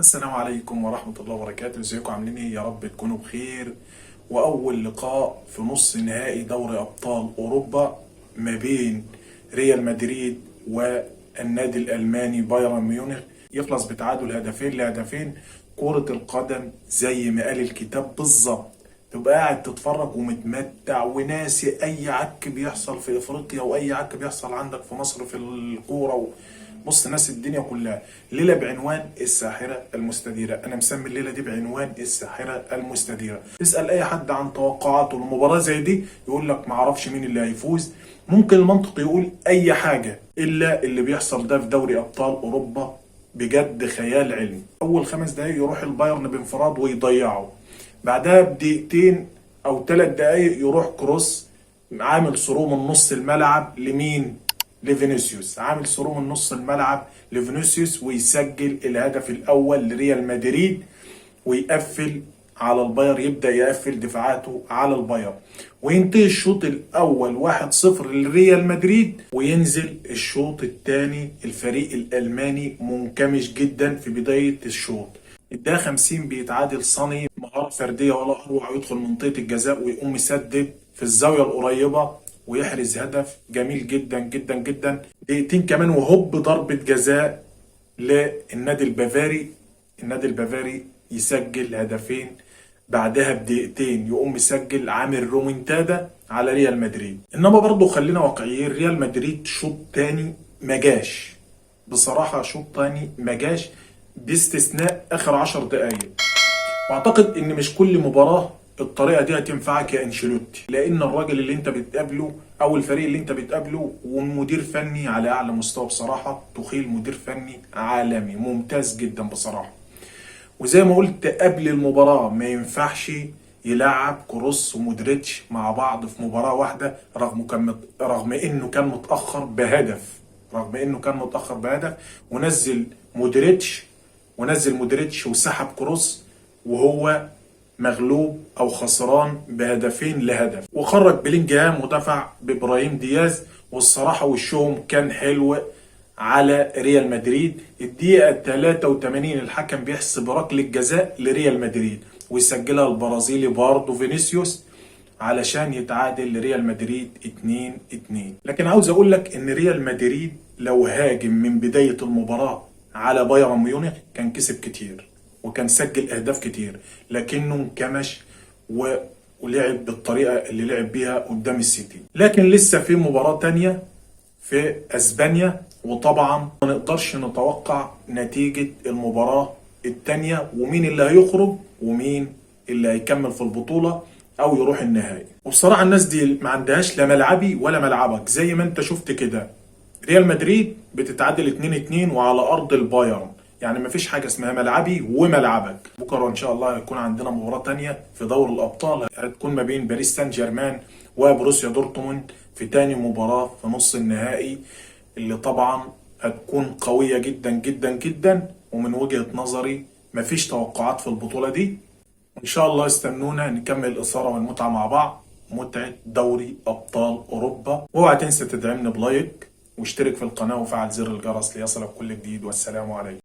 السلام عليكم ورحمة الله وبركاته. ازيكم عاملين ايه؟ يا رب تكونوا بخير. واول لقاء في نص نهائي دوري ابطال اوروبا ما بين ريال مدريد والنادي الالماني بايرن ميونخ يخلص بتعادل هدفين لهدفين. كرة القدم زي ما قال الكتاب بالظبط، تبقى قاعد تتفرج ومتمتع وناسي اي عك بيحصل في افريقيا واي عك بيحصل عندك في مصر في الكوره. بص، ناس الدنيا كلها ليله بعنوان الساحره المستديره. انا مسمي الليله دي بعنوان الساحره المستديره. تسال اي حد عن توقعاته لمباراه زي دي يقول لك ما اعرفش مين اللي هيفوز. ممكن المنطق يقول اي حاجه الا اللي بيحصل ده في دوري ابطال اوروبا بجد خيال علمي. اول 5 دقايق يروح البايرن بانفراد ويضيعه، بعدها بدقيقتين او 3 دقايق يروح كروس عامل ثرو من نص الملعب لمين؟ لفينيسيوس. عامل ثرو من نص الملعب لفينيسيوس ويسجل الهدف الاول لريال مدريد ويقفل على الباير، يبدا يقفل دفاعاته على الباير وينتهي الشوط الاول 1-0 لريال مدريد. وينزل الشوط الثاني الفريق الالماني منكمش جدا في بدايه الشوط. الدقيقة 50 بيتعادل صني مهارة فردية ولا أروع، يدخل منطقة الجزاء ويقوم مسدد في الزاوية القريبة ويحرز هدف جميل جدا جدا جدا. دقيقتين كمان وهوب ضربة جزاء للنادي البافاري. النادي البافاري يسجل هدفين، بعدها بدقيقتين يقوم مسجل عامل رومنتادا على ريال مدريد. انما برضه خلينا واقعيين، ريال مدريد شوط تاني ما جاش بصراحة، شوط تاني ما جاش باستثناء اخر 10 دقايق. واعتقد ان مش كل مباراة الطريقة دي هتنفعك يا انشيلوتي، لان الراجل اللي انت بتقابله او الفريق اللي انت بتقابله ومدير فني على اعلى مستوى بصراحة. توخيل مدير فني عالمي ممتاز جدا بصراحة. وزي ما قلت قبل المباراة ما ينفعش يلعب كروس ومودريتش مع بعض في مباراة واحدة، رغم انه كان متأخر بهدف. ونزل مودريتش وسحب كروس وهو مغلوب او خسران بهدفين لهدف، وخرج بلينجهام ودفع بابراهيم دياز. والصراحة وشهم كان حلو على ريال مدريد. الدقيقة 83 الحكم بيحسب ركلة جزاء لريال مدريد ويسجلها البرازيلي برضه فينيسيوس علشان يتعادل لريال مدريد 2-2. لكن عاوز اقول لك ان ريال مدريد لو هاجم من بداية المباراة على بايرن ميونخ كان كسب كتير وكان سجل اهداف كتير، لكنه انكمش ولعب بالطريقة اللي لعب بيها قدام السيتي. لكن لسه في مباراة تانية في اسبانيا، وطبعا ما نقدرش نتوقع نتيجة المباراة التانية ومين اللي هيخرج ومين اللي هيكمل في البطولة او يروح النهائي. وبصراحة الناس دي ما عندهاش لا ملعبي ولا ملعبك. زي ما انت شفت كده ريال مدريد بتتعادل 2-2 وعلى ارض البايرن، يعني ما فيش حاجة اسمها ملعبي وملعبك. بكرة ان شاء الله هيكون عندنا مباراة تانية في دوري الابطال، هتكون ما بين باريس سان جيرمان وبروسيا دورتموند في تاني مباراة في نص النهائي، اللي طبعا هتكون قوية جدا جدا جدا. ومن وجهة نظري مفيش توقعات في البطولة دي. ان شاء الله استنونا نكمل الإثارة والمتعة مع بعض، متعة دوري أبطال أوروبا. واوعى تنسى تدعمني بلايك واشترك في القناة وفعل زر الجرس ليصلك كل جديد. والسلام عليكم.